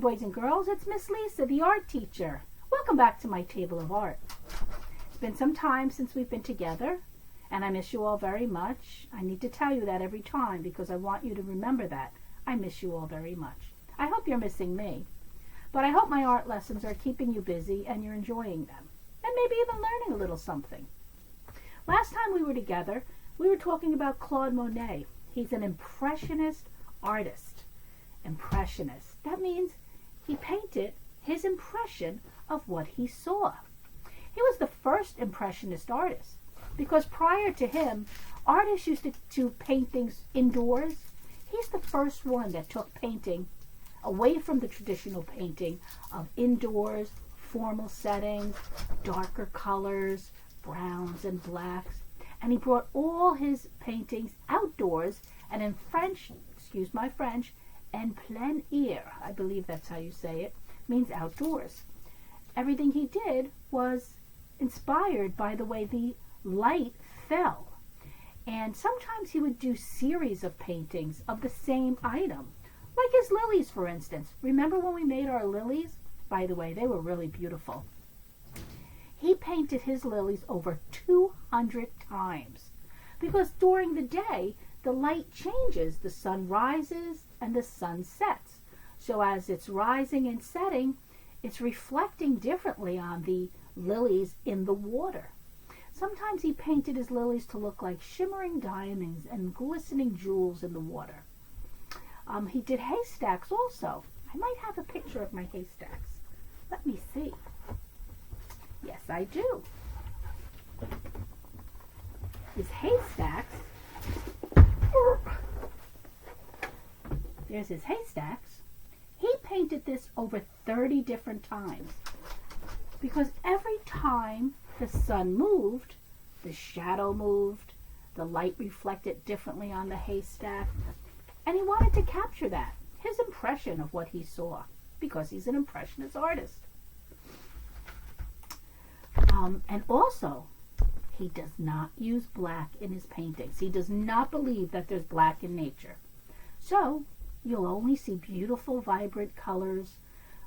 boys and girls. It's Miss Lisa, the art teacher. Welcome back to my table of art. It's been some time since we've been together, and I miss you all very much. I need to tell you that every time because I want you to remember that. I miss you all very much. I hope you're missing me, but I hope my art lessons are keeping you busy and you're enjoying them, and maybe even learning a little something. Last time we were together, we were talking about Claude Monet. He's an impressionist artist. Impressionist. That means he painted his impression of what he saw. He was the first impressionist artist because prior to him, artists used to paint things indoors. He's the first one that took painting away from the traditional painting of indoors, formal settings, darker colors, browns and blacks, and he brought all his paintings outdoors and in French, excuse my French, en plein air, I believe that's how you say it, means outdoors. Everything he did was inspired by the way the light fell. And sometimes he would do series of paintings of the same item, like his lilies, for instance. Remember when we made our lilies? By the way, they were really beautiful. He painted his lilies over 200 times because during the day, the light changes. The sun rises and the sun sets. So as it's rising and setting, it's reflecting differently on the lilies in the water. Sometimes he painted his lilies to look like shimmering diamonds and glistening jewels in the water. He did haystacks also. I might have a picture of my haystacks. Let me see. Yes, I do. His haystacks. There's his haystacks. He painted this over 30 different times because every time the sun moved, the shadow moved, the light reflected differently on the haystack, and he wanted to capture that, his impression of what he saw, because he's an impressionist artist. And also, he does not use black in his paintings. He does not believe that there's black in nature. So, you'll only see beautiful, vibrant colors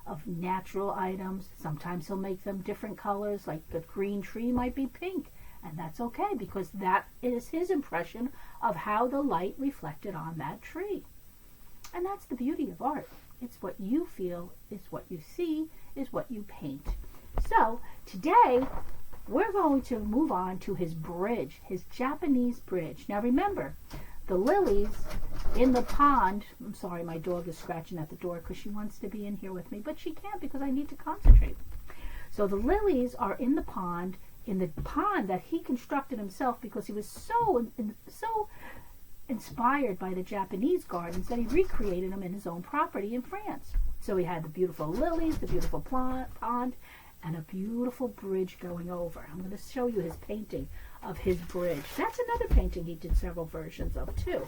of natural items. Sometimes he'll make them different colors, like the green tree might be pink, and that's okay because that is his impression of how the light reflected on that tree. And that's the beauty of art. It's what you feel, it's what you see, is what you paint. So, today, we're going to move on to his bridge, his Japanese bridge. Now remember, the lilies in the pond, I'm sorry, my dog is scratching at the door because she wants to be in here with me, but she can't because I need to concentrate. So the lilies are in the pond that he constructed himself because he was so inspired by the Japanese gardens that he recreated them in his own property in France. So he had the beautiful lilies, the beautiful pond, and a beautiful bridge going over. I'm going to show you his painting of his bridge. That's another painting he did several versions of too.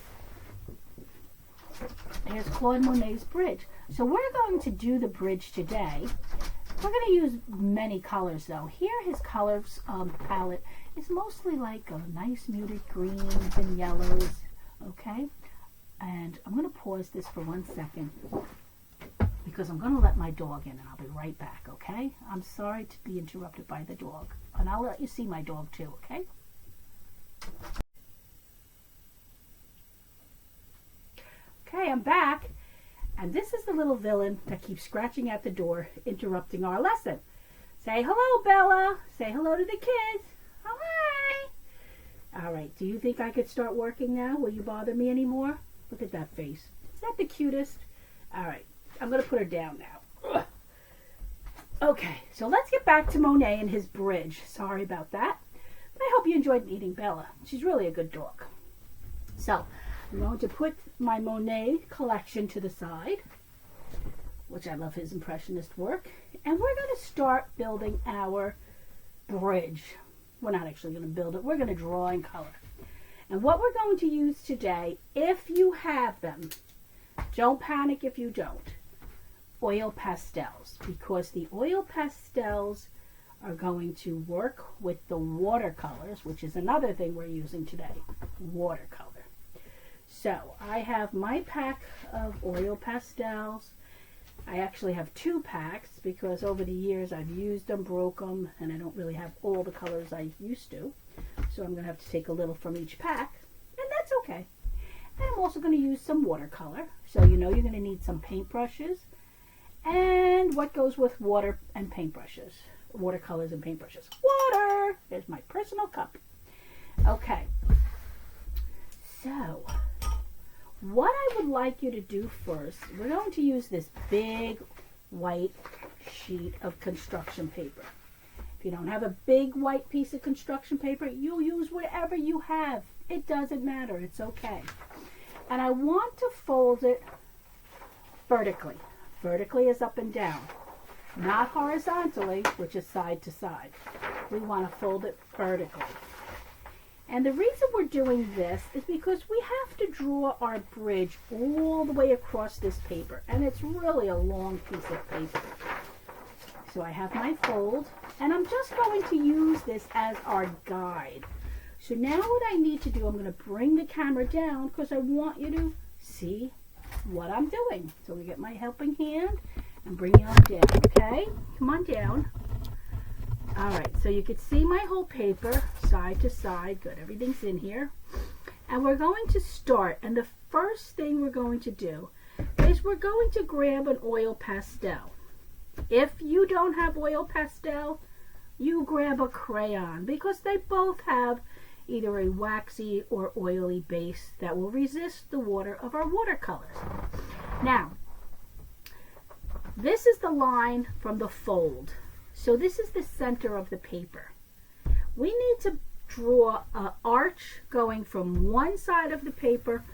Here's Claude Monet's bridge. So we're going to do the bridge today. We're going to use many colors though. Here his colors palette is mostly like a nice muted greens and yellows. Okay? And I'm going to pause this for 1 second because I'm going to let my dog in and I'll be right back, okay? I'm sorry to be interrupted by the dog. And I'll let you see my dog too, okay? Okay, I'm back. And this is the little villain that keeps scratching at the door, interrupting our lesson. Say hello, Bella. Say hello to the kids. Oh, hi. All right, do you think I could start working now? Will you bother me anymore? Look at that face. Is that the cutest? All right, I'm going to put her down now. Ugh. Okay, so let's get back to Monet and his bridge. Sorry about that. But I hope you enjoyed meeting Bella. She's really a good dog. So, I'm going to put my Monet collection to the side, which I love his impressionist work, and we're going to start building our bridge. We're not actually going to build it. We're going to draw in color. And what we're going to use today, if you have them, don't panic if you don't, oil pastels, because the oil pastels are going to work with the watercolors, which is another thing we're using today, watercolor. So I have my pack of oil pastels, I actually have 2 packs because over the years I've used them, broke them, and I don't really have all the colors I used to. So I'm going to have to take a little from each pack, and that's okay. And I'm also going to use some watercolor. So you know you're going to need some paintbrushes. And what goes with water and paintbrushes? Watercolors and paintbrushes. Water! There's my personal cup. Okay. So, what I would like you to do first, we're going to use this big white sheet of construction paper. If you don't have a big white piece of construction paper, you'll use whatever you have. It doesn't matter. It's okay. And I want to fold it vertically. Vertically is up and down, not horizontally, which is side to side. We want to fold it vertically. And the reason we're doing this is because we have to draw our bridge all the way across this paper. And it's really a long piece of paper. So I have my fold, and I'm just going to use this as our guide. So now what I need to do, I'm going to bring the camera down because I want you to see what I'm doing. So we get my helping hand and bring you on down, okay? Come on down. All right, so you can see my whole paper side to side. Good, everything's in here. And we're going to start, and the first thing we're going to do is we're going to grab an oil pastel. If you don't have oil pastel, you grab a crayon because they both have either a waxy or oily base that will resist the water of our watercolors. Now, this is the line from the fold. So this is the center of the paper. We need to draw an arch going from one side of the paper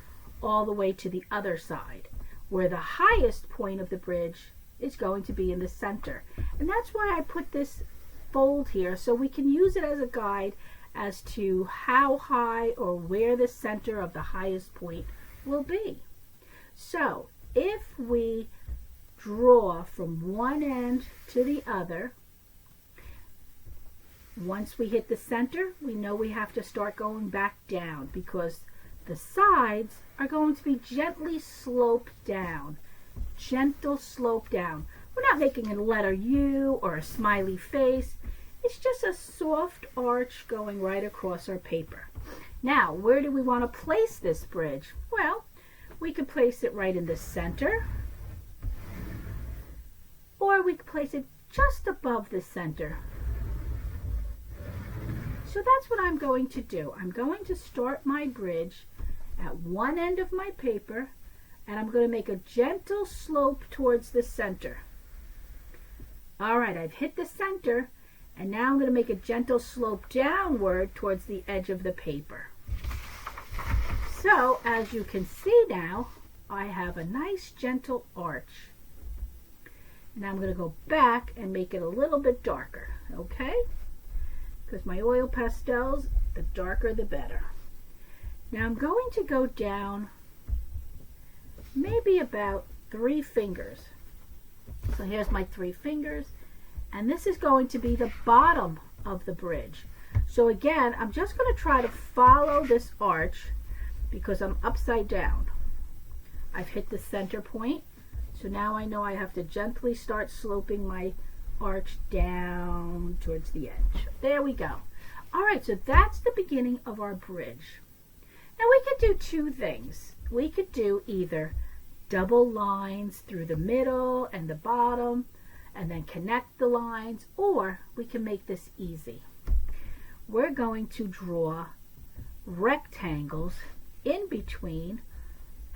all the way to the other side, where the highest point of the bridge is going to be in the center. And that's why I put this fold here, so we can use it as a guide as to how high or where the center of the highest point will be. So if we draw from one end to the other, once we hit the center, we know we have to start going back down because the sides are going to be gently sloped down. Gentle slope down. We're not making a letter U or a smiley face. It's just a soft arch going right across our paper. Now, where do we want to place this bridge? Well, we could place it right in the center, or we could place it just above the center. So that's what I'm going to do. I'm going to start my bridge at one end of my paper, and I'm going to make a gentle slope towards the center. All right, I've hit the center, and now I'm going to make a gentle slope downward towards the edge of the paper. So, as you can see now, I have a nice gentle arch. Now I'm going to go back and make it a little bit darker, okay? Because my oil pastels, the darker the better. Now I'm going to go down maybe about 3 fingers. So here's my 3 fingers, and this is going to be the bottom of the bridge. So again, I'm just going to try to follow this arch because I'm upside down. I've hit the center point, so now I know I have to gently start sloping my arch down towards the edge. There we go. All right, so that's the beginning of our bridge. Now we could do 2 things. We could do either double lines through the middle and the bottom and then connect the lines, or we can make this easy. We're going to draw rectangles in between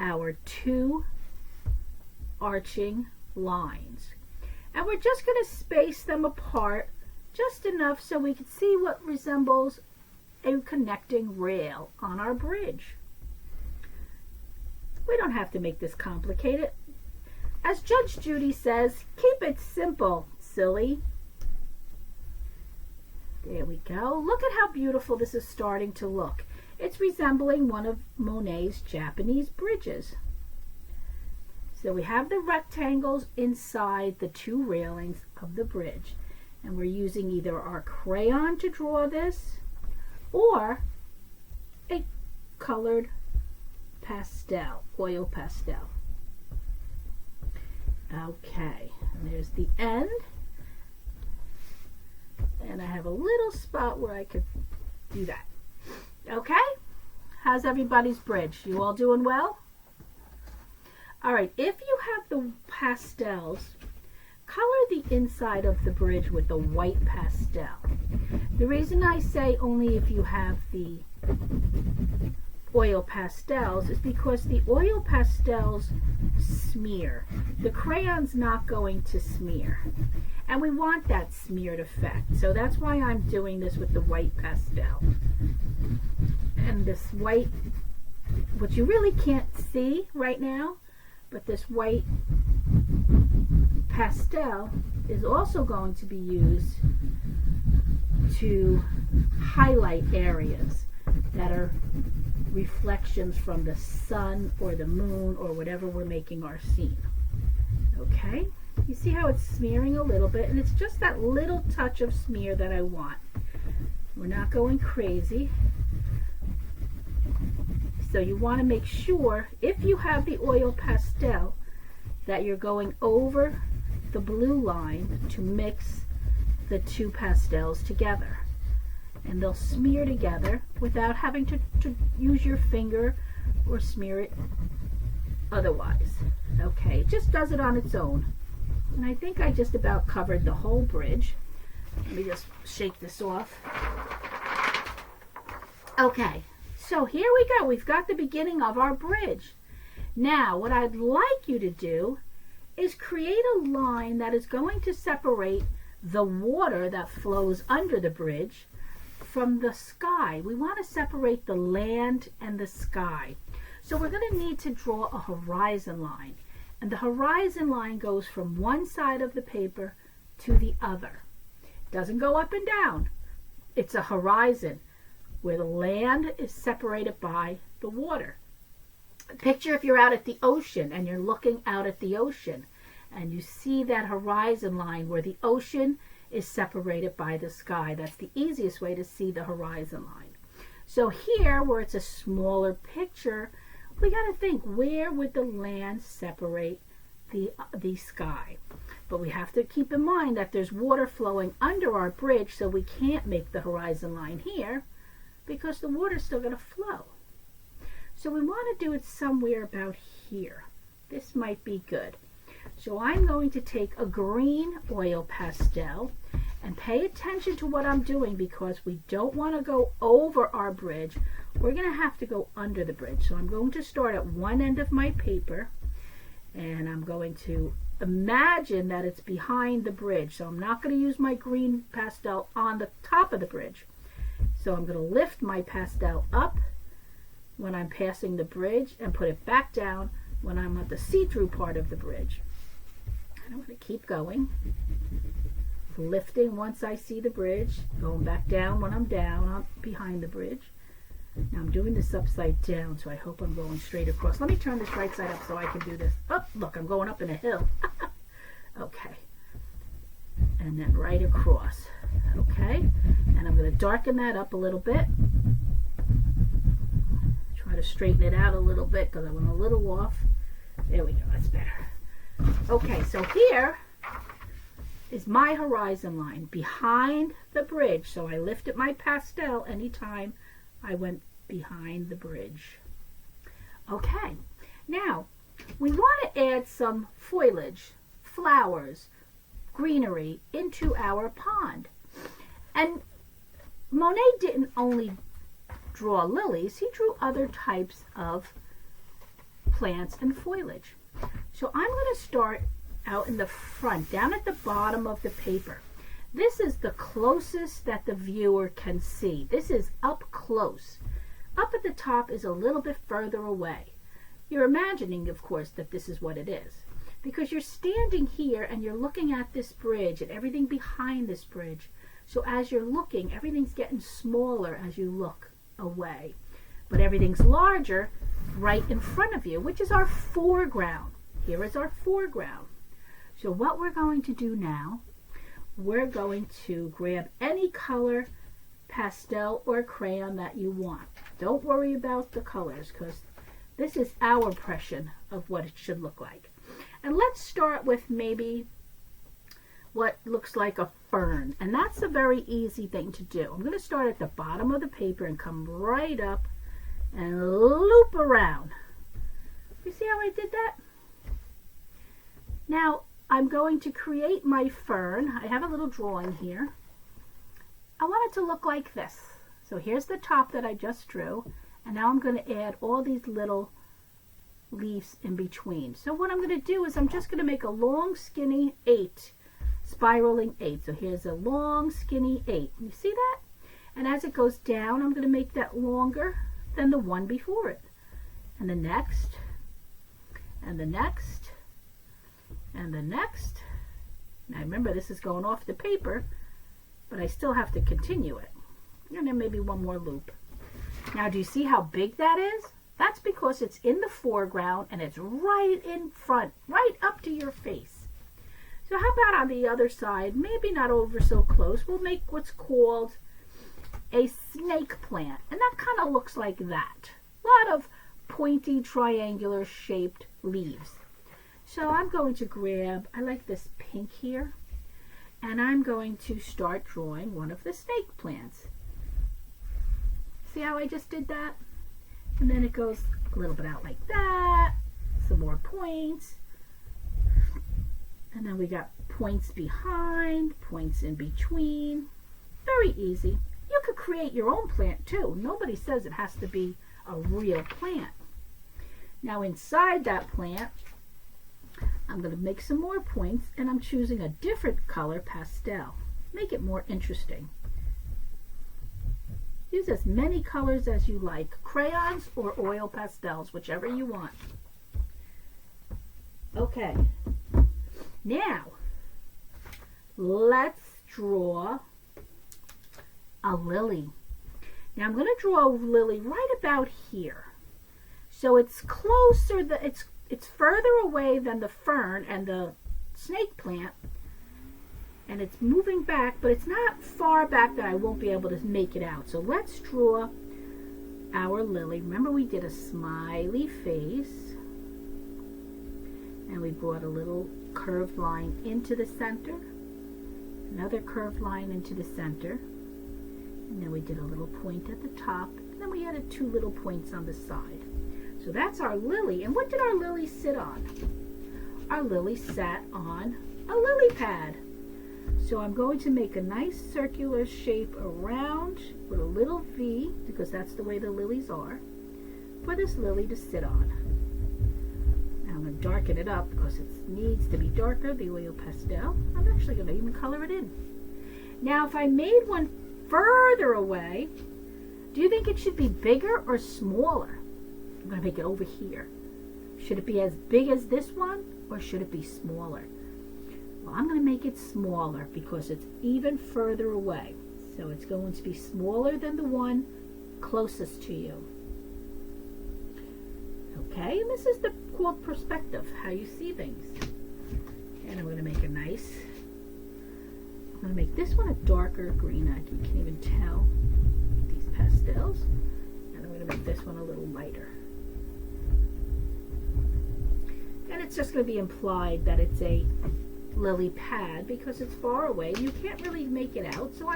our 2 arching lines. And we're just going to space them apart just enough so we can see what resembles a connecting rail on our bridge. We don't have to make this complicated. As Judge Judy says, keep it simple, silly. There we go. Look at how beautiful this is starting to look. It's resembling one of Monet's Japanese bridges. So we have the rectangles inside the 2 railings of the bridge. And we're using either our crayon to draw this or a colored pastel, oil pastel. Okay, and there's the end. And I have a little spot where I could do that. Okay? How's everybody's bridge? You all doing well? All right, if you have the pastels, color the inside of the bridge with the white pastel. The reason I say only if you have the oil pastels is because the oil pastels smear. The crayon's not going to smear. And we want that smeared effect. So that's why I'm doing this with the white pastel. And this white, which you really can't see right now, but this white pastel is also going to be used to highlight areas that are reflections from the sun or the moon or whatever we're making our scene. Okay? You see how it's smearing a little bit, and it's just that little touch of smear that I want. We're not going crazy. So you want to make sure, if you have the oil pastel, that you're going over the blue line to mix the two pastels together. And they'll smear together without having to use your finger or smear it otherwise. Okay, it just does it on its own. And I think I just about covered the whole bridge. Let me just shake this off. Okay, so here we go. We've got the beginning of our bridge. Now, what I'd like you to do is create a line that is going to separate the water that flows under the bridge from the sky. We want to separate the land and the sky. So we're going to need to draw a horizon line. And the horizon line goes from one side of the paper to the other. It doesn't go up and down. It's a horizon where the land is separated by the water. Picture if you're out at the ocean and you're looking out at the ocean and you see that horizon line where the ocean is separated by the sky. That's the easiest way to see the horizon line. So here, where it's a smaller picture, we got to think, where would the land separate the sky? But we have to keep in mind that there's water flowing under our bridge, so we can't make the horizon line here because the water's still going to flow. So we want to do it somewhere about here. This might be good. So I'm going to take a green oil pastel and pay attention to what I'm doing because we don't want to go over our bridge. We're going to have to go under the bridge. So I'm going to start at one end of my paper and I'm going to imagine that it's behind the bridge. So I'm not going to use my green pastel on the top of the bridge. So I'm going to lift my pastel up when I'm passing the bridge and put it back down when I'm at the see-through part of the bridge. And I'm going to keep going, lifting once I see the bridge, going back down when I'm down behind the bridge. Now I'm doing this upside down, so I hope I'm going straight across. Let me turn this right side up so I can do this. Oh, look, I'm going up in a hill. Okay. And then right across. Okay. And I'm going to darken that up a little bit. Try to straighten it out a little bit because I went a little off. There we go. That's better. Okay, so here is my horizon line behind the bridge. So I lifted my pastel anytime I went behind the bridge. Okay, now we want to add some foliage, flowers, greenery into our pond. And Monet didn't only draw lilies, he drew other types of plants and foliage. So I'm going to start out in the front, down at the bottom of the paper. This is the closest that the viewer can see. This is up close. Up at the top is a little bit further away. You're imagining, of course, that this is what it is. Because you're standing here and you're looking at this bridge and everything behind this bridge. So as you're looking, everything's getting smaller as you look away. But everything's larger right in front of you, which is our foreground. Here is our foreground. So what we're going to do now, we're going to grab any color, pastel or crayon that you want. Don't worry about the colors because this is our impression of what it should look like. And let's start with maybe what looks like a fern. And that's a very easy thing to do. I'm going to start at the bottom of the paper and come right up and loop around. You see how I did that? Now I'm going to create my fern. I have a little drawing here. I want it to look like this. So here's the top that I just drew, and now I'm going to add all these little leaves in between. So what I'm going to do is I'm just going to make a long skinny 8, spiraling 8. So here's a long skinny 8. You see that? And as it goes down, I'm going to make that longer than the one before it. And the next, and the next, and the next. Now remember, this is going off the paper, but I still have to continue it. And then maybe one more loop. Now do you see how big that is? That's because it's in the foreground and it's right in front, right up to your face. So how about on the other side, maybe not over so close, we'll make what's called a snake plant. And that kind of looks like that. A lot of pointy triangular shaped leaves. So I'm going to grab, I like this pink here, and I'm going to start drawing one of the snake plants. See how I just did that? And then it goes a little bit out like that, some more points, and then we got points behind, points in between. Very easy. You could create your own plant too. Nobody says it has to be a real plant. Now inside that plant, I'm going to make some more points, and I'm choosing a different color pastel. Make it more interesting. Use as many colors as you like, crayons or oil pastels, whichever you want. Okay, now let's draw a lily. Now I'm going to draw a lily right about here. So it's closer, it's further away than the fern and the snake plant, and it's moving back, but it's not far back that I won't be able to make it out. So let's draw our lily. Remember, we did a smiley face, and we brought a little curved line into the center, another curved line into the center, and then we did a little point at the top, and then we added 2 little points on the side. So that's our lily. And what did our lily sit on? Our lily sat on a lily pad. So I'm going to make a nice circular shape around with a little V, because that's the way the lilies are, for this lily to sit on. Now I'm going to darken it up because it needs to be darker, the oil pastel. I'm actually going to even color it in. Now if I made one further away, do you think it should be bigger or smaller? I'm going to make it over here. Should it be as big as this one, or should it be smaller? Well, I'm going to make it smaller because it's even further away. So it's going to be smaller than the one closest to you. Okay, and this is the called perspective, how you see things. And I'm going to make a nice, I'm going to make this one a darker green. You can't even tell these pastels. And I'm going to make this one a little lighter. And it's just going to be implied that it's a lily pad because it's far away. You can't really make it out, so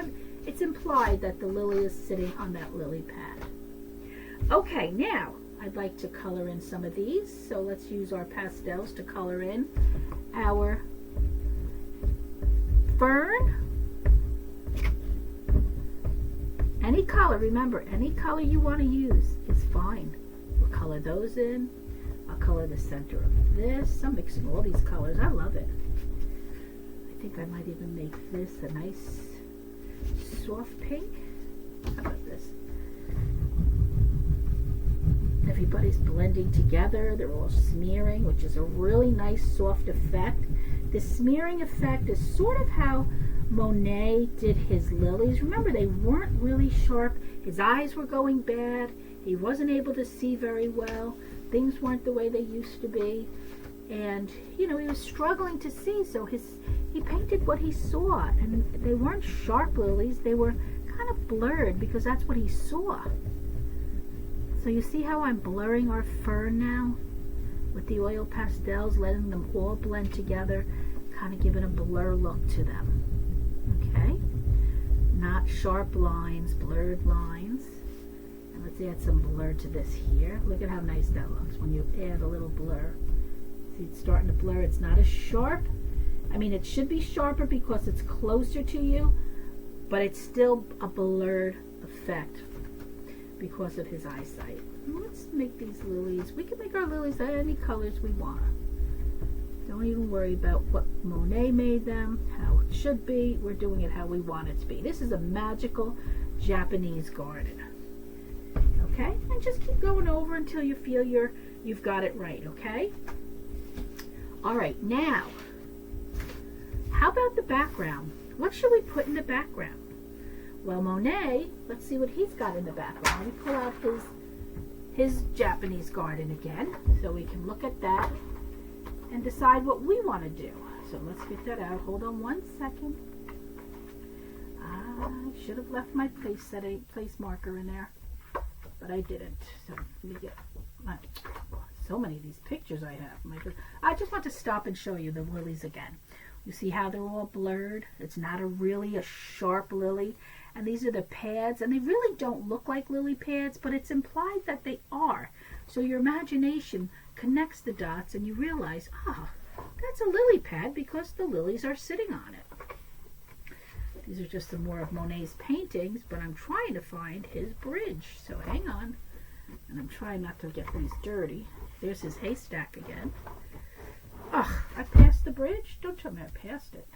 it's implied that the lily is sitting on that lily pad. Okay, now I'd like to color in some of these, so let's use our pastels to color in our fern. Any color, remember, any color you want to use is fine. We'll color those in. I'll color the center of this. I'm mixing all these colors. I love it. I think I might even make this a nice soft pink. How about this? Everybody's blending together. They're all smearing, which is a really nice soft effect. The smearing effect is sort of how Monet did his lilies. Remember, they weren't really sharp. His eyes were going bad. He wasn't able to see very well. Things weren't the way they used to be. And, you know, he was struggling to see, so he painted what he saw. And they weren't sharp lilies. They were kind of blurred because that's what he saw. So you see how I'm blurring our fern now? with the oil pastels, letting them all blend together, kind of giving a blur look to them. Okay? Not sharp lines, blurred lines. And let's add some blur to this here. Look at how nice that looks when you add a little blur. See, it's starting to blur. It's not as sharp. I mean, it should be sharper because it's closer to you, but it's still a blurred effect because of his eyesight. Let's make these lilies. We can make our lilies any colors we want. Don't even worry about what Monet made them, how it should be. We're doing it how we want it to be. This is a magical Japanese garden. Okay? And just keep going over until you feel you've got it right, okay? All right, now, how about the background? What should we put in the background? Well, Monet, let's see what he's got in the background. Let me pull out his Japanese garden again so we can look at that and decide what we want to do. So let's get that out. Hold on one second. I should have left my place marker in there, but I didn't. So let me get so many of these pictures I have. I just want to stop and show you the lilies again. You see how they're all blurred? It's not really a sharp lily. And these are the pads, and they really don't look like lily pads, but it's implied that they are. So your imagination connects the dots and you realize, that's a lily pad because the lilies are sitting on it. These are just some more of Monet's paintings, but I'm trying to find his bridge. So hang on. And I'm trying not to get these dirty. There's his haystack again. I passed the bridge? Don't tell me I passed it.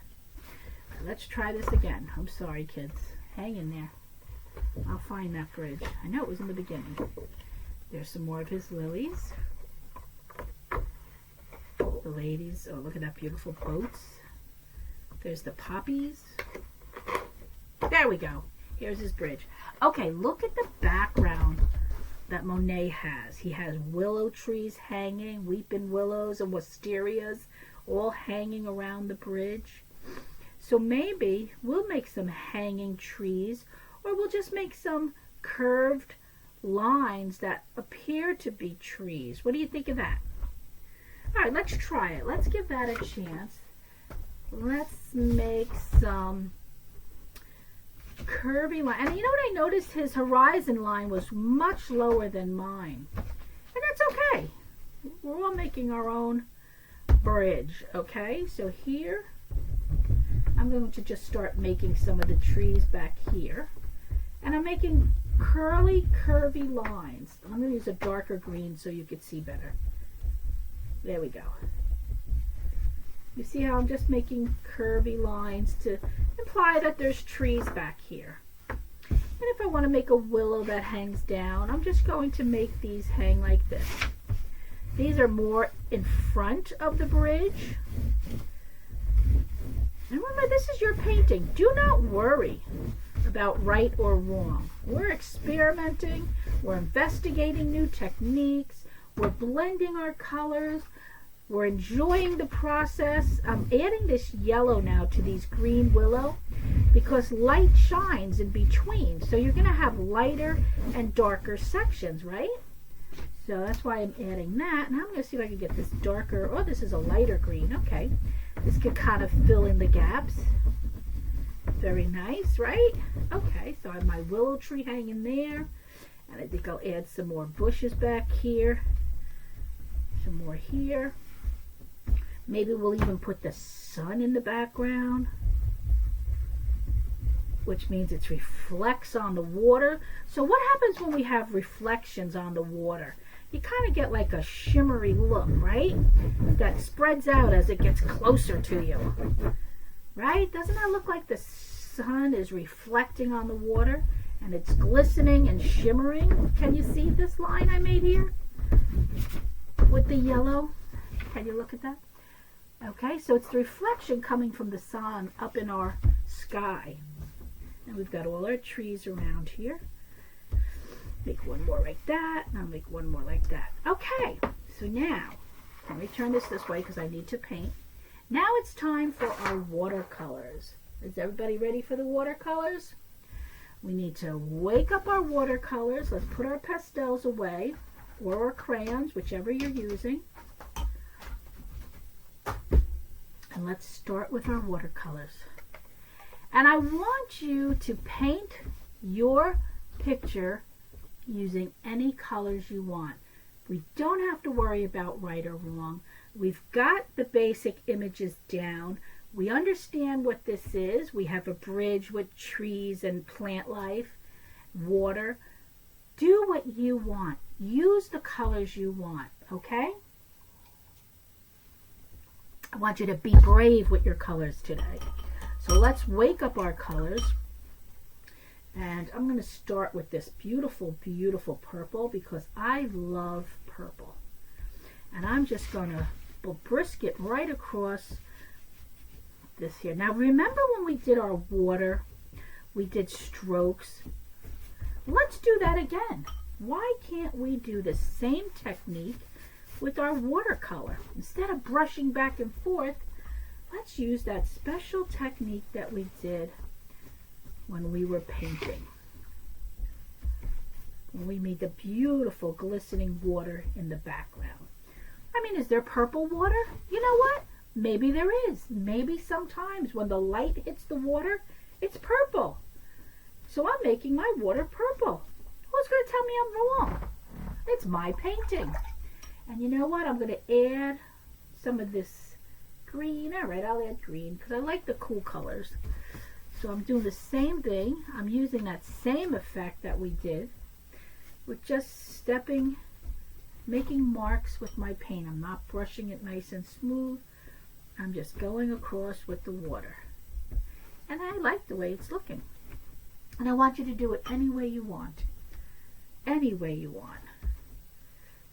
Let's try this again. I'm sorry, kids. Hang in there. I'll find that bridge. I know it was in the beginning. There's some more of his lilies. The ladies. Oh, look at that beautiful boats. There's the poppies. There we go. Here's his bridge. Okay, look at the background that Monet has. He has willow trees hanging, weeping willows and wisterias all hanging around the bridge. So maybe we'll make some hanging trees, or we'll just make some curved lines that appear to be trees. What do you think of that? All right, let's try it. Let's give that a chance. Let's make some curvy line. And you know what I noticed? His horizon line was much lower than mine. And that's okay. We're all making our own bridge, okay? So here, I'm going to just start making some of the trees back here. And I'm making curly, curvy lines. I'm going to use a darker green so you could see better. There we go. You see how I'm just making curvy lines to imply that there's trees back here. And if I want to make a willow that hangs down, I'm just going to make these hang like this. These are more in front of the bridge. And remember, this is your painting. Do not worry about right or wrong. We're experimenting. We're investigating new techniques. We're blending our colors. We're enjoying the process. I'm adding this yellow now to these green willow because light shines in between. So you're going to have lighter and darker sections, right? So that's why I'm adding that. Now I'm going to see if I can get this darker. Oh, this is a lighter green. Okay. This could kind of fill in the gaps. Very nice, right? Okay, so I have my willow tree hanging there. And I think I'll add some more bushes back here. Some more here. Maybe we'll even put the sun in the background, which means it reflects on the water. So what happens when we have reflections on the water? You kind of get like a shimmery look, right? That spreads out as it gets closer to you, right? Doesn't that look like the sun is reflecting on the water and it's glistening and shimmering? Can you see this line I made here with the yellow? Can you look at that? Okay, so it's the reflection coming from the sun up in our sky. And we've got all our trees around here. Make one more like that, and I'll make one more like that. Okay, so now, let me turn this way because I need to paint. Now it's time for our watercolors. Is everybody ready for the watercolors? We need to wake up our watercolors. Let's put our pastels away, or our crayons, whichever you're using. And let's start with our watercolors. And I want you to paint your picture using any colors you want. We don't have to worry about right or wrong. We've got the basic images down. We understand what this is. We have a bridge with trees and plant life, water. Do what you want. Use the colors you want, okay? I want you to be brave with your colors today. So let's wake up our colors. And I'm going to start with this beautiful, beautiful purple because I love purple. And I'm just going to brisk it right across this here. Now remember when we did our water, we did strokes. Let's do that again. Why can't we do the same technique with our watercolor? Instead of brushing back and forth, let's use that special technique that we did when we were painting. When we made the beautiful glistening water in the background. I mean, is there purple water? You know what? Maybe there is. Maybe sometimes when the light hits the water, it's purple. So I'm making my water purple. Who's going to tell me I'm wrong? It's my painting. And you know what? I'm going to add some of this green. All right, I'll add green because I like the cool colors. So I'm doing the same thing. I'm using that same effect that we did with just stepping, making marks with my paint. I'm not brushing it nice and smooth. I'm just going across with the water. And I like the way it's looking. And I want you to do it any way you want. Any way you want.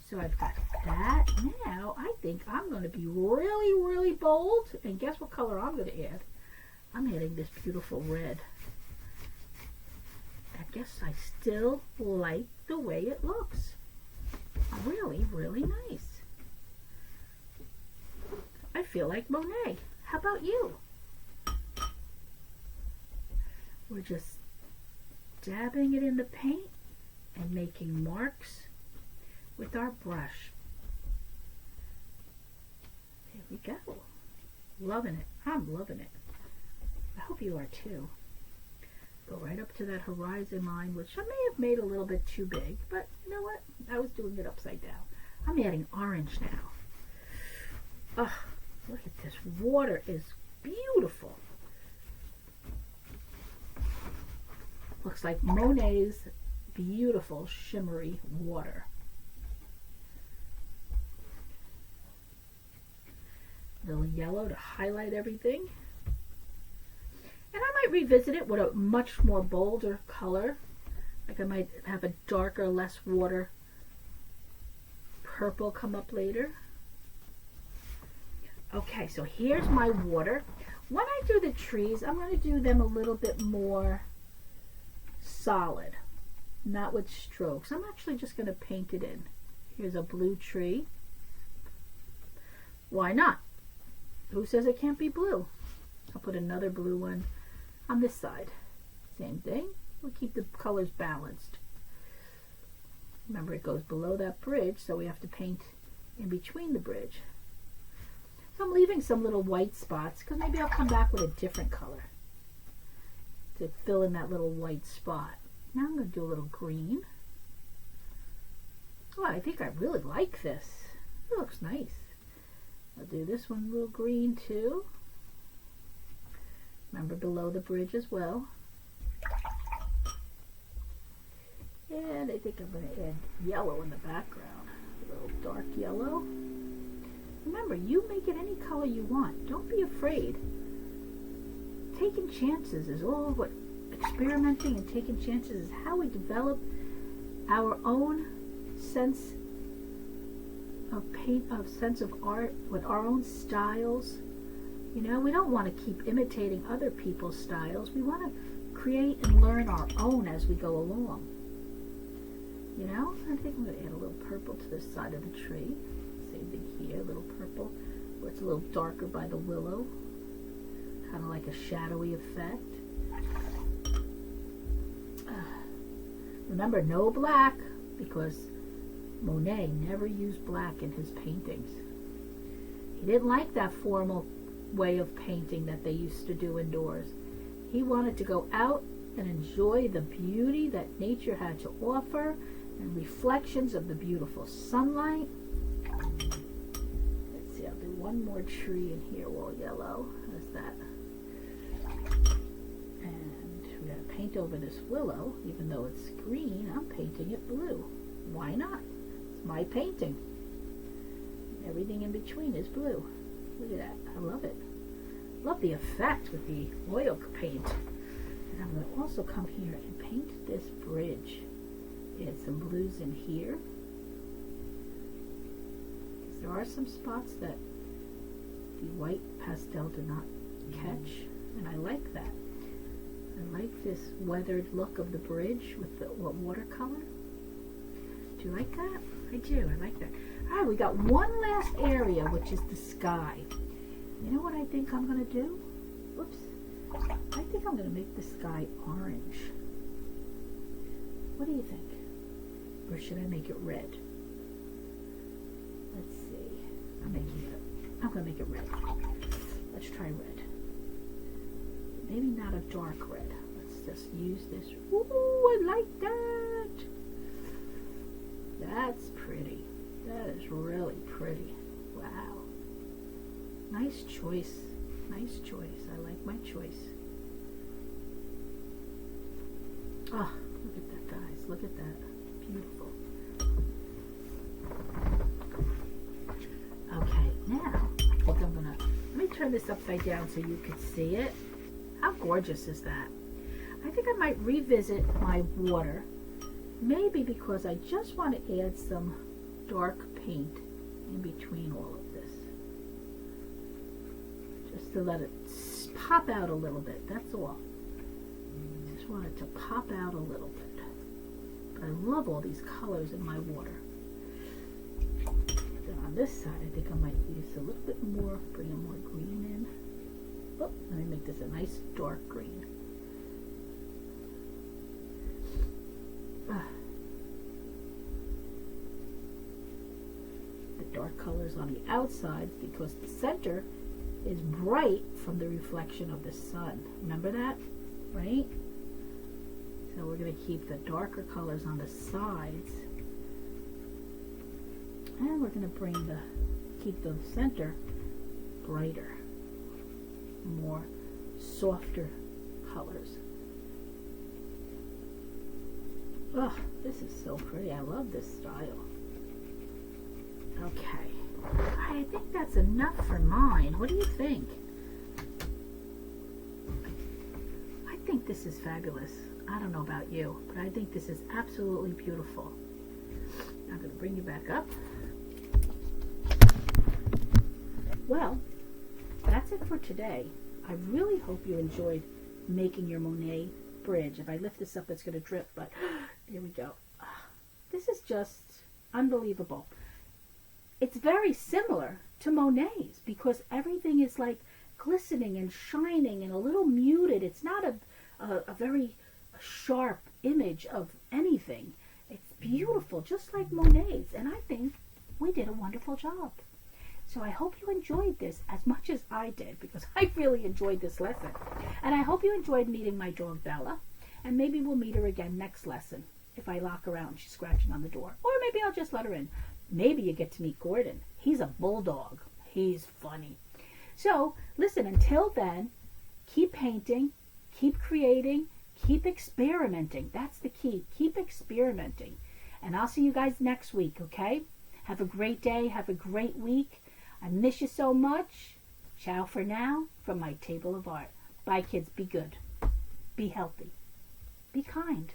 So I've got that. Now I think I'm going to be really, really bold. And guess what color I'm going to add? I'm adding this beautiful red. I guess I still like the way it looks. Really, really nice. I feel like Monet. How about you? We're just dabbing it in the paint and making marks with our brush. There we go. Loving it. I'm loving it. I hope you are too. Go right up to that horizon line, which I may have made a little bit too big, but you know what? I was doing it upside down. I'm adding orange now. Oh, look at this. Water is beautiful. Looks like Monet's beautiful shimmery water. A little yellow to highlight everything. And I might revisit it with a much more bolder color. Like I might have a darker, less water purple come up later. Okay, so here's my water. When I do the trees, I'm going to do them a little bit more solid, not with strokes. I'm actually just going to paint it in. Here's a blue tree. Why not? Who says it can't be blue? I'll put another blue one on this side. Same thing. We'll keep the colors balanced. Remember, it goes below that bridge, so we have to paint in between the bridge. So I'm leaving some little white spots because maybe I'll come back with a different color to fill in that little white spot. Now I'm going to do a little green. Oh, I think I really like this. It looks nice. I'll do this one a little green too. Remember, below the bridge as well. And I think I'm going to add yellow in the background. A little dark yellow. Remember, you make it any color you want. Don't be afraid. Taking chances is all what experimenting and taking chances is how we develop our own sense of paint, of sense of art with our own styles. You know, we don't want to keep imitating other people's styles. We want to create and learn our own as we go along. You know, I think I'm going to add a little purple to this side of the tree. Same thing here, a little purple, where it's a little darker by the willow. Kind of like a shadowy effect. Remember, no black, because Monet never used black in his paintings. He didn't like that formal way of painting that they used to do indoors. He wanted to go out and enjoy the beauty that nature had to offer and reflections of the beautiful sunlight. Let's see, I'll do one more tree in here, all yellow. How's that? And we're going to paint over this willow. Even though it's green, I'm painting it blue. Why not? It's my painting. Everything in between is blue. Look at that. I love it. Love the effect with the oil paint. And I'm going to also come here and paint this bridge. Add some blues in here. Because there are some spots that the white pastel did not catch. And I like that. I like this weathered look of the bridge with the watercolor. Do you like that? I do. I like that. All right, we got one last area, which is the sky. You know what I think I'm going to do? Whoops. I think I'm going to make the sky orange. What do you think? Or should I make it red? Let's see. I'm going to make it red. Let's try red. Maybe not a dark red. Let's just use this. Ooh, I like that. That's pretty. That is really pretty. Wow. Nice choice. Nice choice. I like my choice. Ah, look at that, guys. Look at that. Beautiful. Okay, now I think I'm gonna, let me turn this upside down so you can see it. How gorgeous is that? I think I might revisit my water. Maybe because I just want to add some dark paint in between all of this. Just to let it pop out a little bit, that's all. Just want it to pop out a little bit. But I love all these colors in my water. Then on this side, I think I might use a little bit more, bring in more green in. Oh, let me make this a nice dark green. The dark colors on the outsides because the center is bright from the reflection of the sun. Remember that? Right? So we're going to keep the darker colors on the sides. And we're going to keep the center brighter. More softer colors. Oh, this is so pretty. I love this style. Okay. I think that's enough for mine. What do you think? I think this is fabulous. I don't know about you, but I think this is absolutely beautiful. I'm going to bring you back up. Well, that's it for today. I really hope you enjoyed making your Monet bridge. If I lift this up, it's going to drip, but there we go. This is just unbelievable. It's very similar to Monet's because everything is like glistening and shining and a little muted. It's not a very sharp image of anything. It's beautiful, just like Monet's, and I think we did a wonderful job. So I hope you enjoyed this as much as I did because I really enjoyed this lesson. And I hope you enjoyed meeting my dog Bella. And maybe we'll meet her again next lesson if I lock her out and she's scratching on the door. Or maybe I'll just let her in. Maybe you get to meet Gordon. He's a bulldog. He's funny. So listen, until then, keep painting, keep creating, keep experimenting. That's the key. Keep experimenting. And I'll see you guys next week, okay? Have a great day. Have a great week. I miss you so much. Ciao for now from my table of art. Bye, kids. Be good. Be healthy. Be kind.